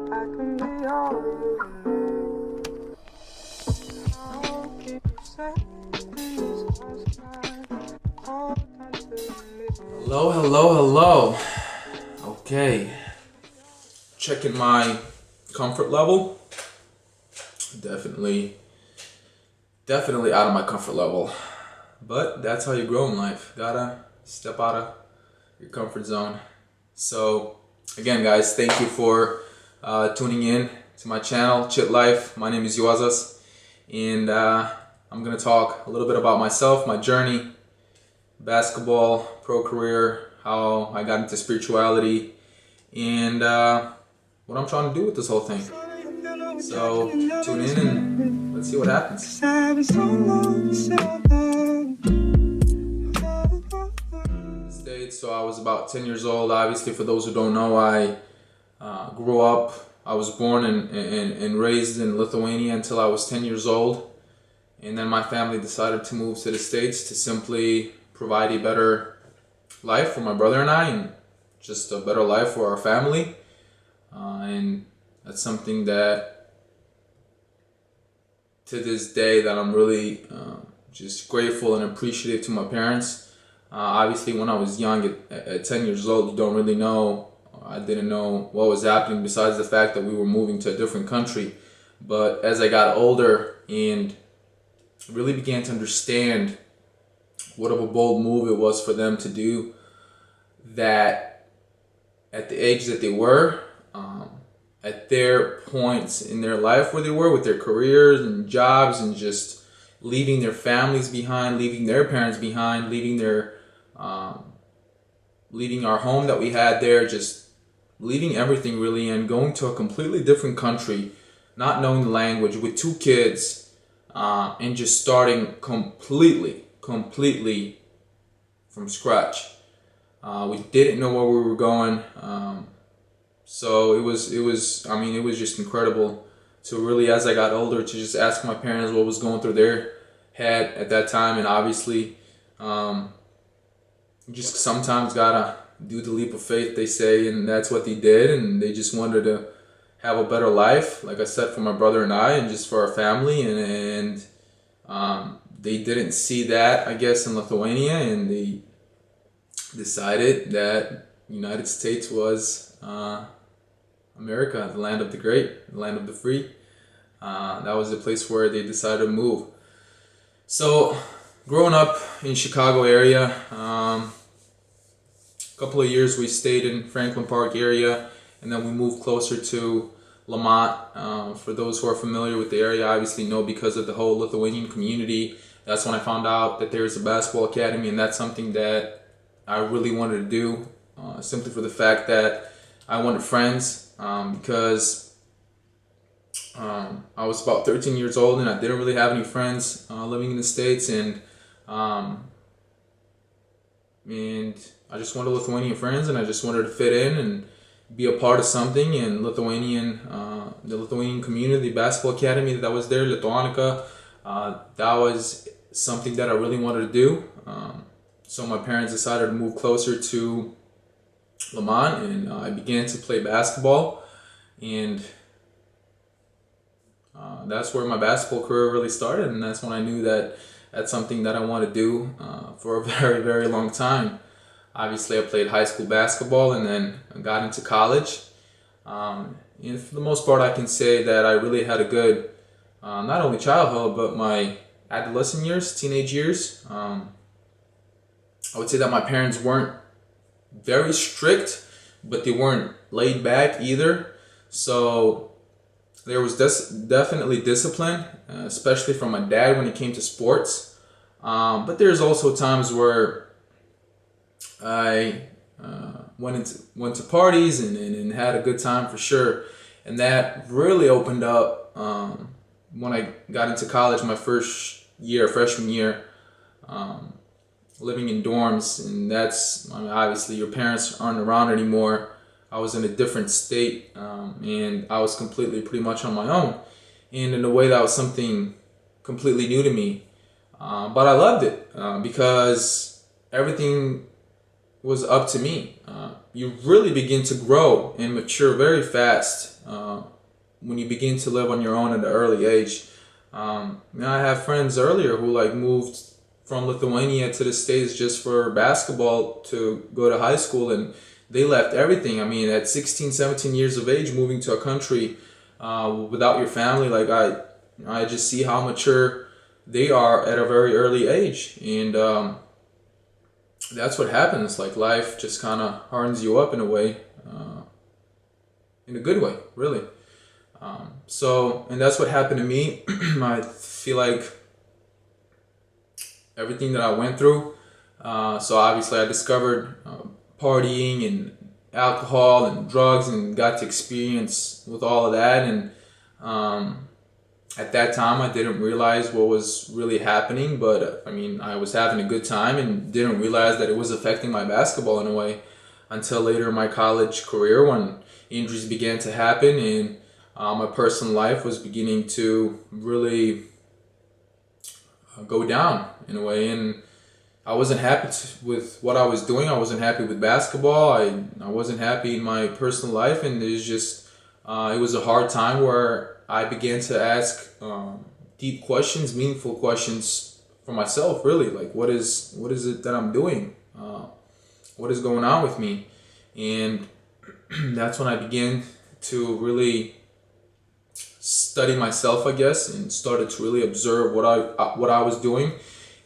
I can be all I'll keep you safe in this house tonight. All time to live. Hello, hello, hello. Okay, checking my comfort level. Definitely out of my comfort level. But that's how you grow in life. Gotta step out of your comfort zone. So, again, guys, thank you for tuning in to my channel, Chit Life. My name is Yuazas, and I'm gonna talk a little bit about myself, my journey, basketball, pro career, how I got into spirituality, and what I'm trying to do with this whole thing. So tune in and let's see what happens. States, so I was about 10 years old. Obviously, for those who don't know, I grew up, I was born and raised in Lithuania until I was 10 years old. And then my family decided to move to the States to simply provide a better life for my brother and I, and just a better life for our family. And that's something that to this day that I'm really just grateful and appreciative to my parents. Obviously, when I was young, at 10 years old, you don't really know. I didn't know what was happening besides the fact that we were moving to a different country. But as I got older and really began to understand what of a bold move it was for them to do that at the age that they were, at their points in their life where they were with their careers and jobs, and just leaving their families behind, leaving their parents behind, leaving our home that we had there, just leaving everything really, and going to a completely different country, not knowing the language, with two kids, and just starting completely from scratch. We didn't know where we were going, so it was just incredible to really, as I got older, to just ask my parents what was going through their head at that time. And obviously, just sometimes gotta do the leap of faith, they say, and that's what they did. And they just wanted to have a better life, like I said, for my brother and I, and just for our family. And they didn't see that, I guess, in Lithuania, and they decided that United States was America, the land of the great, the land of the free. That was the place where they decided to move. So, growing up in Chicago area, a couple of years we stayed in Franklin Park area, and then we moved closer to Lamont. For those who are familiar with the area, obviously know because of the whole Lithuanian community. That's when I found out that there's a basketball academy, and that's something that I really wanted to do, simply for the fact that I wanted friends, because I was about 13 years old and I didn't really have any friends living in the States, and I just wanted Lithuanian friends, and I just wanted to fit in and be a part of something. And the Lithuanian community, the basketball academy that was there, Lithuania, that was something that I really wanted to do. So my parents decided to move closer to Lamont, and I began to play basketball, and that's where my basketball career really started. And that's when I knew that that's something that I want to do for a very, very long time. Obviously, I played high school basketball, and then I got into college. And for the most part, I can say that I really had a good, not only childhood, but my adolescent years, teenage years. I would say that my parents weren't very strict, but they weren't laid back either. So there was definitely discipline, especially from my dad when it came to sports. But there's also times where I went to parties and had a good time, for sure. And that really opened up when I got into college, my freshman year. Living in dorms, and obviously your parents aren't around anymore. I was in a different state, and I was pretty much on my own. And in a way, that was something completely new to me. But I loved it because everything was up to me. You really begin to grow and mature very fast when you begin to live on your own at an early age. I have friends earlier who like moved from Lithuania to the States just for basketball to go to high school, and they left everything. I mean, at 16, 17 years of age, moving to a country without your family, like I just see how mature they are at a very early age, and that's what happens. Like life just kind of hardens you up in a way, in a good way, really. And that's what happened to me. I feel like everything that I went through. So obviously I discovered partying and alcohol and drugs and got to experience with all of that. And at that time I didn't realize what was really happening, but I mean, I was having a good time and didn't realize that it was affecting my basketball in a way until later in my college career when injuries began to happen and my personal life was beginning to really go down in a way, and I wasn't happy with what I was doing. I wasn't happy with basketball. I wasn't happy in my personal life, and it was just it was a hard time where I began to ask deep questions, meaningful questions for myself. Really, like what is it that I'm doing? What is going on with me? And that's when I began to really study myself, I guess, and started to really observe what I was doing,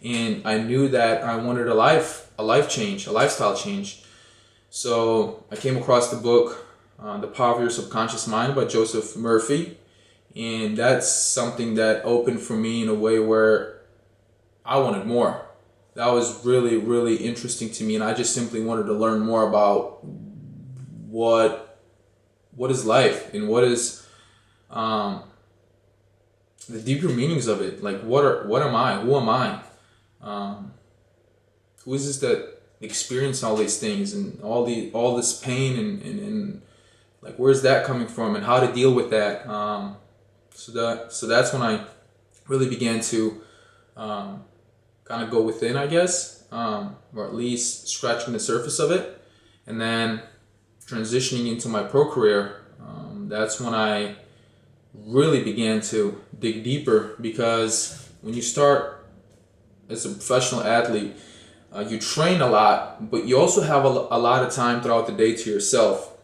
and I knew that I wanted a life change, a lifestyle change. So I came across the book, The Power of Your Subconscious Mind by Joseph Murphy, and that's something that opened for me in a way where I wanted more. That was really, really interesting to me, and I just simply wanted to learn more about what is life and what is the deeper meanings of it. Like what am I? Who am I? Who is this that experience all these things and all this pain and like where's that coming from and how to deal with that? So that's when I really began to kind of go within, I guess, or at least scratching the surface of it, and then transitioning into my pro career. That's when I really began to dig deeper, because when you start as a professional athlete, you train a lot, but you also have a lot of time throughout the day to yourself.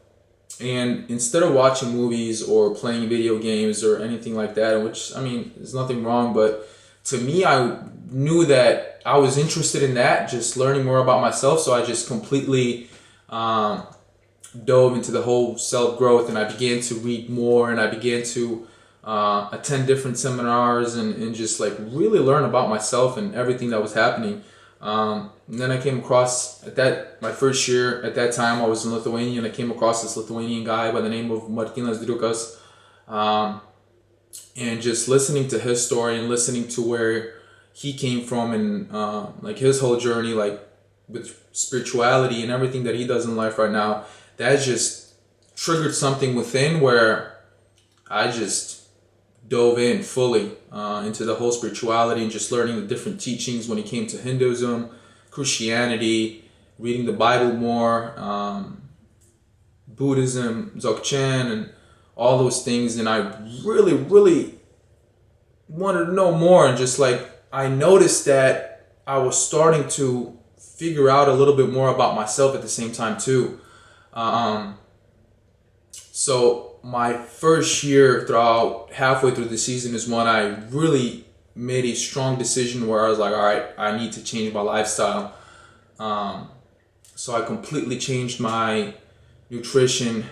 And instead of watching movies or playing video games or anything like that, which, I mean, there's nothing wrong, but to me, I knew that I was interested in that, just learning more about myself. So I just completely dove into the whole self-growth, and I began to read more, and I began to attend different seminars and just like really learn about myself and everything that was happening. And then I came across my first year at that time I was in Lithuania, and I came across this Lithuanian guy by the name of Martinas Driukas, and just listening to his story and listening to where he came from and like his whole journey, like with spirituality and everything that he does in life right now, that just triggered something within where I just dove in fully into the whole spirituality and just learning the different teachings when it came to Hinduism, Christianity, reading the Bible more, Buddhism, Dzogchen, and all those things. And I really, really wanted to know more, and just like I noticed that I was starting to figure out a little bit more about myself at the same time too. So my first year, throughout halfway through the season, is when I really made a strong decision where I was like, all right, I need to change my lifestyle. So I completely changed my nutrition,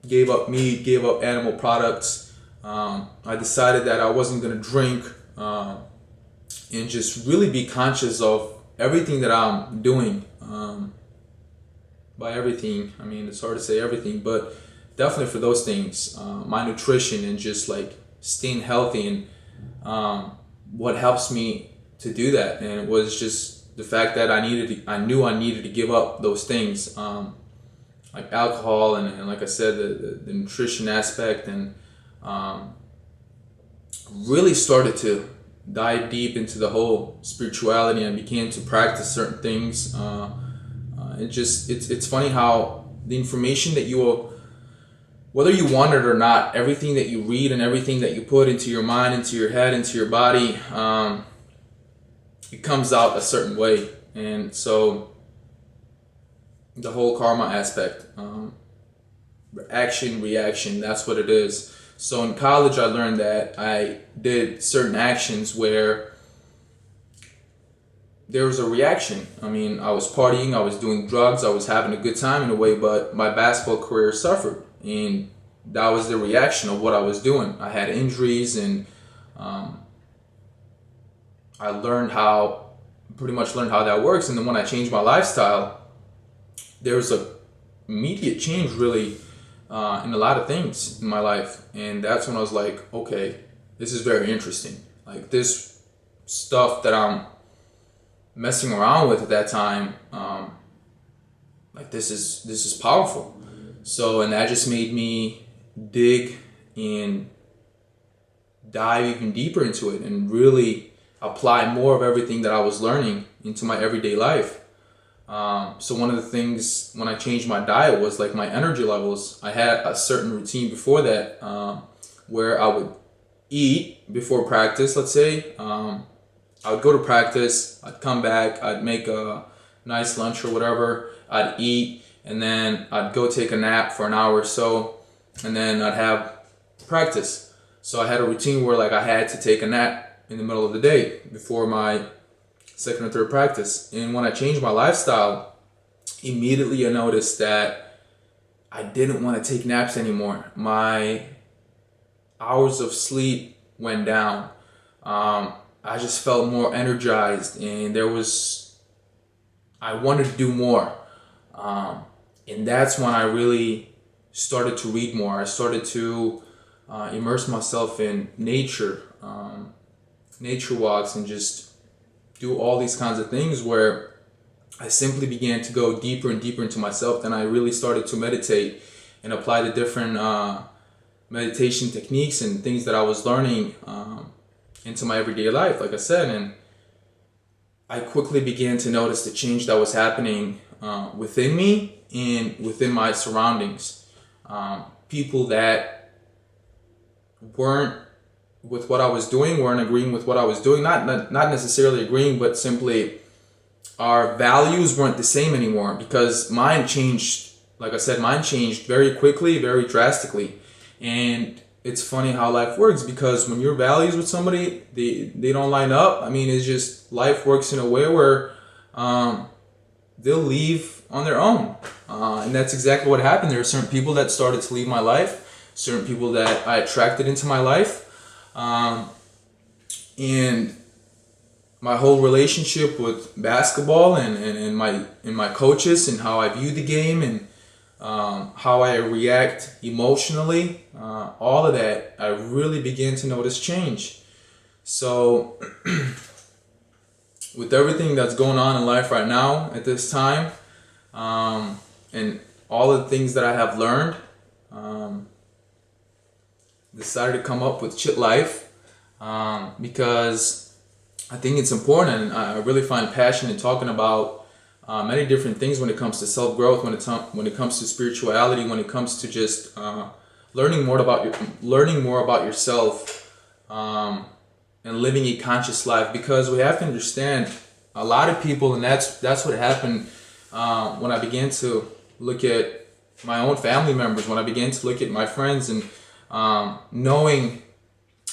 gave up meat, gave up animal products. I decided that I wasn't going to drink, and just really be conscious of everything that I'm doing. By everything, I mean, it's hard to say everything, but definitely for those things, my nutrition and just like staying healthy, and what helps me to do that. And it was just the fact that I knew I needed to give up those things, like alcohol and like I said, the nutrition aspect, and really started to dive deep into the whole spirituality and began to practice certain things. It's funny how the information that you will, whether you want it or not, everything that you read and everything that you put into your mind, into your head, into your body, it comes out a certain way. And so the whole karma aspect, action, reaction, that's what it is. So in college, I learned that I did certain actions where there was a reaction. I mean, I was partying, I was doing drugs, I was having a good time in a way, but my basketball career suffered. And that was the reaction of what I was doing. I had injuries, and I pretty much learned how that works. And then when I changed my lifestyle, there was a immediate change really in a lot of things in my life. And that's when I was like, okay, this is very interesting. Like this stuff that I'm messing around with at that time, like this is powerful. So, and that just made me dig and dive even deeper into it and really apply more of everything that I was learning into my everyday life. So one of the things when I changed my diet was like my energy levels. I had a certain routine before that, where I would eat before practice, let's say. I would go to practice, I'd come back, I'd make a nice lunch or whatever, I'd eat, and then I'd go take a nap for an hour or so, and then I'd have practice. So I had a routine where like I had to take a nap in the middle of the day before my second or third practice. And when I changed my lifestyle, immediately I noticed that I didn't want to take naps anymore. My hours of sleep went down. I just felt more energized, and I wanted to do more. And that's when I really started to read more. I started to immerse myself in nature, nature walks, and just do all these kinds of things where I simply began to go deeper and deeper into myself. Then I really started to meditate and apply the different meditation techniques and things that I was learning into my everyday life, like I said. And I quickly began to notice the change that was happening within me and within my surroundings. People that weren't with what I was doing, weren't agreeing with what I was doing, not necessarily agreeing, but simply our values weren't the same anymore, because mine changed. Like I said, mine changed very quickly, very drastically. And it's funny how life works, because when your values with somebody, they don't line up. I mean, it's just life works in a way where they'll leave on their own. And that's exactly what happened. There are certain people that started to leave my life, certain people that I attracted into my life. And my whole relationship with basketball and my coaches and how I view the game and how I react emotionally, all of that, I really began to notice change. So with everything that's going on in life right now at this time, and all of the things that I have learned, decided to come up with Chit Life, because I think it's important, and I really find passion in talking about many different things when it comes to self-growth, when it comes to spirituality, when it comes to just learning more about yourself, and living a conscious life. Because we have to understand, a lot of people, and that's what happened when I began to look at my own family members, when I began to look at my friends, and knowing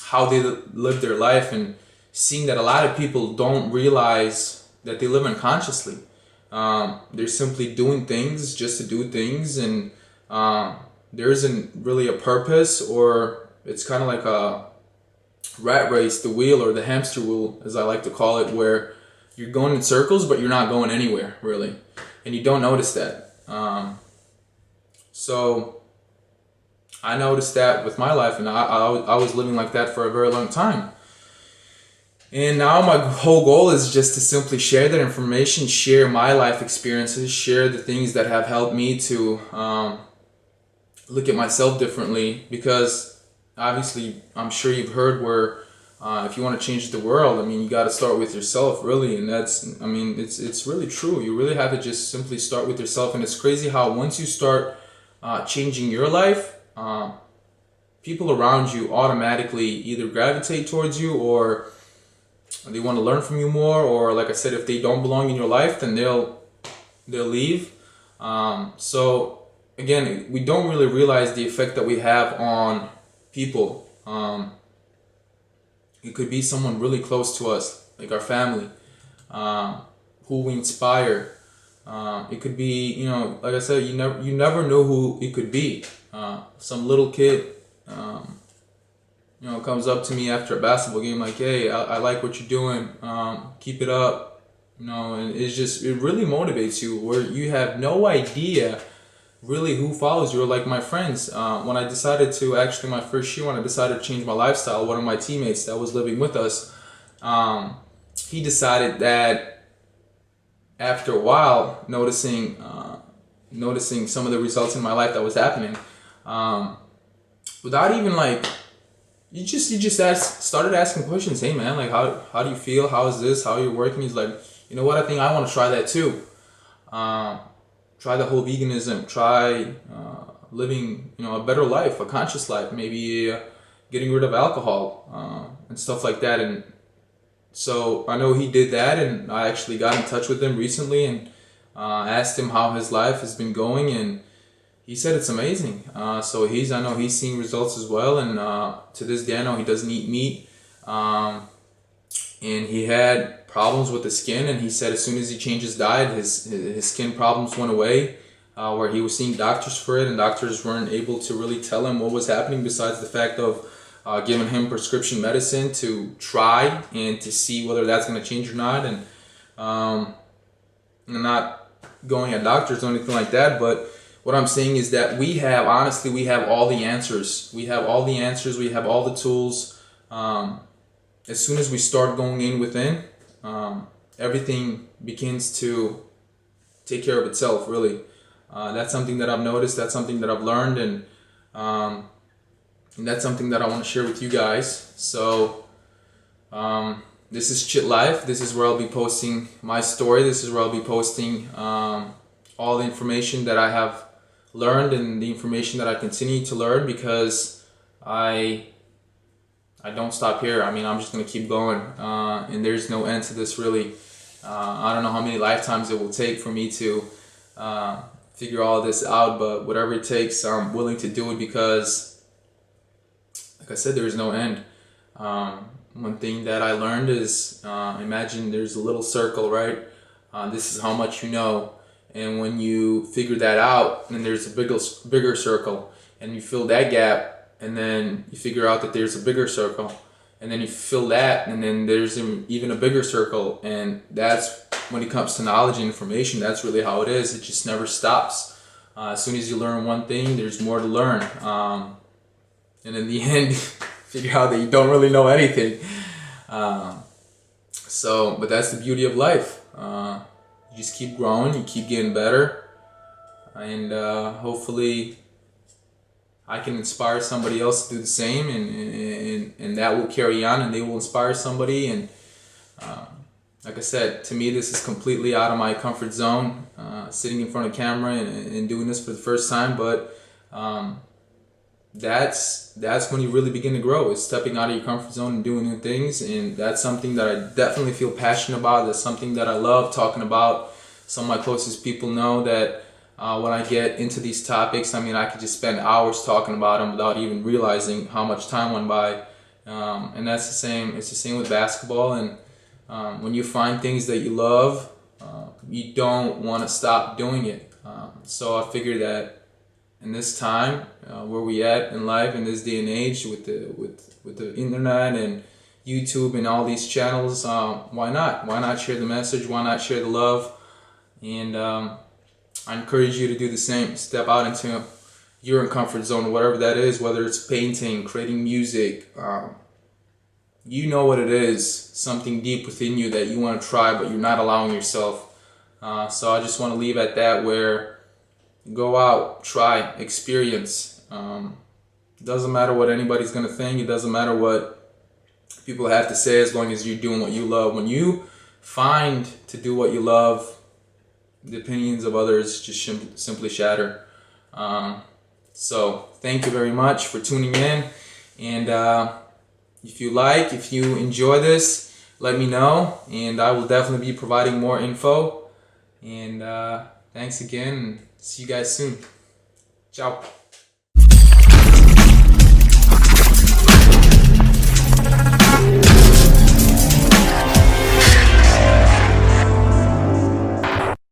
how they live their life, and seeing that a lot of people don't realize that they live unconsciously. They're simply doing things just to do things, and there isn't really a purpose, or it's kind of like a rat race, the wheel, or the hamster wheel, as I like to call it, where you're going in circles, but you're not going anywhere, really. And you don't notice that. So I noticed that with my life, and I was living like that for a very long time. And now my whole goal is just to simply share that information, share my life experiences, share the things that have helped me to look at myself differently. Because obviously, I'm sure you've heard where if you want to change the world, I mean, you got to start with yourself, really. And that's, I mean, it's really true. You really have to just simply start with yourself. And it's crazy how once you start changing your life, people around you automatically either gravitate towards you, or they want to learn from you more, or like I said, if they don't belong in your life, then they'll leave. So again, we don't really realize the effect that we have on people. It could be someone really close to us, like our family, who we inspire. It could be, like I said, you never know who it could be. Some little kid, comes up to me after a basketball game, like, "Hey, I like what you're doing. Keep it up." And it really motivates you, where you have no idea really who follows you. Or like my friends, when I decided to, actually my first year when I decided to change my lifestyle, one of my teammates that was living with us, he decided that after a while, noticing some of the results in my life that was happening, without even like, you just started asking questions. "Hey man, like how do you feel? How is this? How are you working?" He's like, "You know what? I think I want to try that too. Try the whole veganism. Try living, a better life, a conscious life. Maybe getting rid of alcohol and stuff like that." And so I know he did that, and I actually got in touch with him recently and asked him how his life has been going, and he said it's amazing. So I know he's seeing results as well, and to this day I know he doesn't eat meat, and he had problems with the skin, and he said as soon as he changed his diet, his skin problems went away, where he was seeing doctors for it, and doctors weren't able to really tell him what was happening besides the fact of giving him prescription medicine to try and to see whether that's going to change or not, and not going at doctors or anything like that. But what I'm saying is that we have all the answers. We have all the answers. We have all the tools. As soon as we start going in within, everything begins to take care of itself, really. That's something that I've noticed. That's something that I've learned, and that's something that I want to share with you guys. So this is Chit Life. This is where I'll be posting my story. This is where I'll be posting all the information that I have learned and the information that I continue to learn, because I don't stop here. I mean, I'm just going to keep going, and there's no end to this, really. I don't know how many lifetimes it will take for me to figure all this out, but whatever it takes, I'm willing to do it, because like I said, there is no end. One thing that I learned is, imagine there's a little circle, right? This is how much you know. And when you figure that out, then there's a bigger circle, and you fill that gap, and then you figure out that there's a bigger circle, and then you fill that, and then there's even a bigger circle. And that's when it comes to knowledge and information, that's really how it is. It just never stops. As soon as you learn one thing, there's more to learn. And in the end, figure out that you don't really know anything. But that's the beauty of life. You just keep growing, you keep getting better, and hopefully I can inspire somebody else to do the same, and that will carry on, and they will inspire somebody. And like I said, to me, this is completely out of my comfort zone, sitting in front of camera and doing this for the first time. But that's when you really begin to grow, is stepping out of your comfort zone and doing new things. And that's something that I definitely feel passionate about. That's something that I love talking about. Some of my closest people know that when I get into these topics, I mean, I could just spend hours talking about them without even realizing how much time went by. And that's the same. It's the same with basketball. And when you find things that you love, you don't want to stop doing it. So I figure that in this time, where we at in life, in this day and age, with the internet and YouTube and all these channels, why not? Why not share the message? Why not share the love? And I encourage you to do the same. Step out into your comfort zone, whatever that is, whether it's painting, creating music. You know what it is, something deep within you that you want to try, but you're not allowing yourself. So I just want to leave at that, where go out, try, experience. It doesn't matter what anybody's going to think. It doesn't matter what people have to say, as long as you're doing what you love. When you find to do what you love, the opinions of others just simply shatter. So thank you very much for tuning in. And if you enjoy this, let me know. And I will definitely be providing more info. And thanks again. And see you guys soon. Ciao.